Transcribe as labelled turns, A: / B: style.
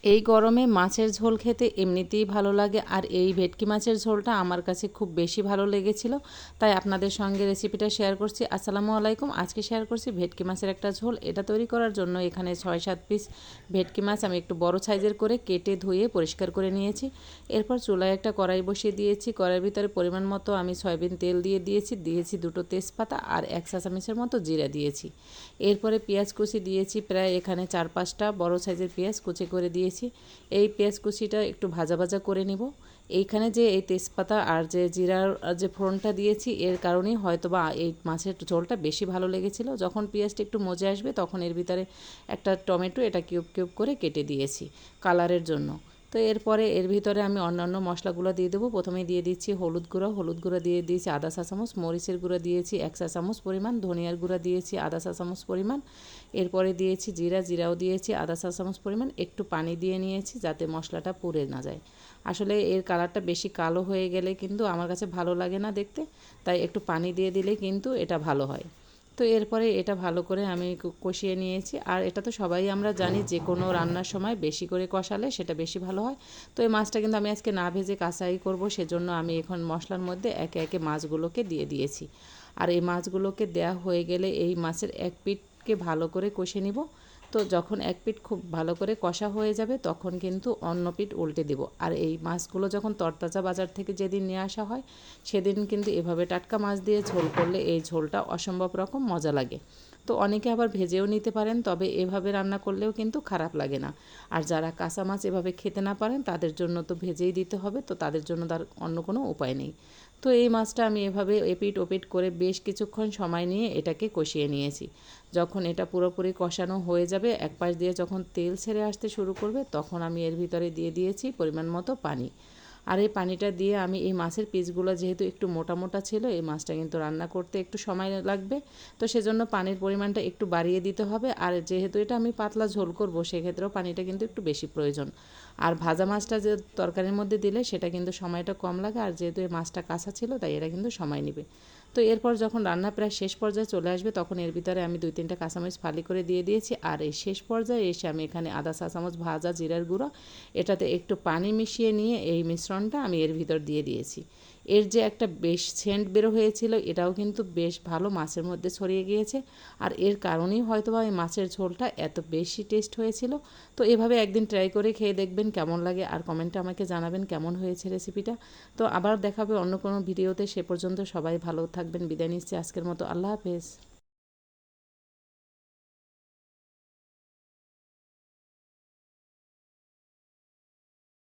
A: এই গরমে মাছের ঝোল খেতে এমনিতেই ভালো লাগে, আর এই ভেটকি মাছের ঝোলটা আমার কাছে খুব বেশি ভালো লেগেছিল, তাই আপনাদের সঙ্গে রেসিপিটা শেয়ার করছি। আসসালামু আলাইকুম। আজকে শেয়ার করছি ভেটকি মাছের একটা ঝোল। এটা তৈরি করার জন্য এখানে 6-7 পিস ভেটকি মাছ আমি একটু বড় সাইজের করে কেটে ধুয়ে পরিষ্কার করে নিয়েছি। এরপর চুলায় একটা কড়াই বসিয়ে দিয়েছি। কড়াইয়ের ভিতরে পরিমাণ মতো আমি সয়াবিন তেল দিয়েছি 2 তেজপাতা আর 1 চা চামচের মতো জিরা দিয়েছি। এরপরে পেঁয়াজ কুচি দিয়েছি, প্রায় এখানে 4-5টা বড় সাইজের পেঁয়াজ কুচি করে দিয়েছি। এই পেঁয়াজ কুচিটা একটু ভাজা ভাজা করে নিব। এইখানে যে এই তেজপাতা আর যে জিরার যে ফোড়নটা দিয়েছি, এর কারণেই হয়তোবা এই মাছের ঝোলটা বেশি ভালো লেগেছিল। যখন পেঁয়াজটা একটু মজে আসবে তখন এর ভিতরে একটা টমেটো এটা কিউব কিউব করে কেটে দিয়েছি কালারের জন্য। তো এরপরে এর ভিতরে আমি অন্যান্য মশলাগুলো দিয়ে দেবো। প্রথমেই দিয়ে দিচ্ছি হলুদ গুঁড়ো দিয়ে দিয়েছি আধা চা চামচ, মরিচের গুঁড়ো দিয়েছি 1 চা চামচ পরিমাণ, ধনিয়ার গুঁড়ো দিয়েছি আধা চা চামচ পরিমাণ। এরপরে দিয়েছি জিরাও দিয়েছি আধা চা চামচ পরিমাণ। একটু পানি দিয়ে নিয়েছি যাতে মশলাটা পুড়ে না যায়। আসলে এর কালারটা বেশি কালো হয়ে গেলে কিন্তু আমার কাছে ভালো লাগে না দেখতে, তাই একটু পানি দিয়ে দিলে কিন্তু এটা ভালো হয়। তো এরপরে এটা ভালো করে আমি কষিয়ে নিয়েছি। আর এটা তো সবাই আমরা জানি যে কোনো রান্নার সময় বেশি করে কষালে সেটা বেশি ভালো হয়। তো এই মাছটা কিন্তু আমি আজকে না ভেজে কাঁচাই করব, সেজন্য আমি এখন মশলার মধ্যে একে একে মাছগুলোকে দিয়ে দিয়েছি। আর এই মাছগুলোকে দেয়া হয়ে গেলে এই মাছের এক পিঠকে ভালো করে কষে নিব। তো যখন এক পিঠ খুব ভালো করে কষা হয়ে যাবে তখন কিন্তু অন্য পিঠ উল্টে দেব। আর এই মাছগুলো যখন তরতাজা বাজার থেকে যেদিন নিয়ে আসা হয় সেদিন কিন্তু এভাবে টাটকা মাছ দিয়ে ঝোল করলে এই ঝোলটা অসম্ভব রকম মজা লাগে। তো অনেকে আবার ভেজেও নিতে পারেন, তবে এভাবে রান্না করলেও কিন্তু খারাপ লাগে না। আর যারা কাঁচা মাছ এভাবে খেতে না পারেন তাদের জন্য তো ভেজেই দিতে হবে, তো তাদের জন্য তার অন্য কোনো উপায় নেই। তো এই মাছটা আমি এভাবে এপিট ওপিট করে বেশ কিছুক্ষণ সময় নিয়ে এটাকে কষিয়ে নিয়েছি। যখন এটা পুরোপুরি কষানো হয়ে যাবে, এক পাশ দিয়ে যখন তেল ছেড়ে আসতে শুরু করবে তখন আমি এর ভিতরে দিয়ে দিয়েছি পরিমাণ মতো পানি। আর এই পানিটা দিয়ে আমি এই মাছের পিসগুলো যেহেতু একটু মোটা মোটা ছিল, এই মাছটা কিন্তু রান্না করতে একটু সময় লাগবে, তো সেজন্য পানির পরিমাণটা একটু বাড়িয়ে দিতে হবে। আর যেহেতু এটা আমি পাতলা ঝোল করব সেক্ষেত্রেও পানিটা কিন্তু একটু বেশি প্রয়োজন। আর ভাজা মাছটা যে তরকারির মধ্যে দিলে সেটা কিন্তু সময়টা কম লাগে, আর যেহেতু এই মাছটা কাঁচা ছিল তাই এটা কিন্তু সময় নেবে। তো এরপর যখন রান্না প্রায় শেষ পর্যায়ে চলে আসবে তখন এর ভিতরে আমি 2-3টা কাঁচামরিচ ফালি করে দিয়ে দিয়েছি। আর এই শেষ পর্যায়ে এসে আমি এখানে আধা চা চামচ ভাজা জিরার গুঁড়ো, এটাতে একটু পানি মিশিয়ে নিয়ে এই মিশ্রণটা আমি এর ভিতর দিয়ে দিয়েছি। এর যে একটা বেশ সেন্ট বের হয়েছিল এটাও কিন্তু বেশ ভালো মাছের মধ্যে ছড়িয়ে গিয়েছে। আর এর কারণেই হয়তোবা এই মাছের ঝোলটা এত বেশি টেস্ট হয়েছিল। তো এভাবে একদিন ট্রাই করে খেয়ে দেখবেন কেমন লাগে, আর কমেন্টে আমাকে জানাবেন কেমন হয়েছে রেসিপিটা। তো আবার দেখাবে অন্য কোনো ভিডিওতে। সে পর্যন্ত সবাই ভালো থাকবেন। বিদায় নিচ্ছি আজকের মতো। আল্লাহ হাফেজ।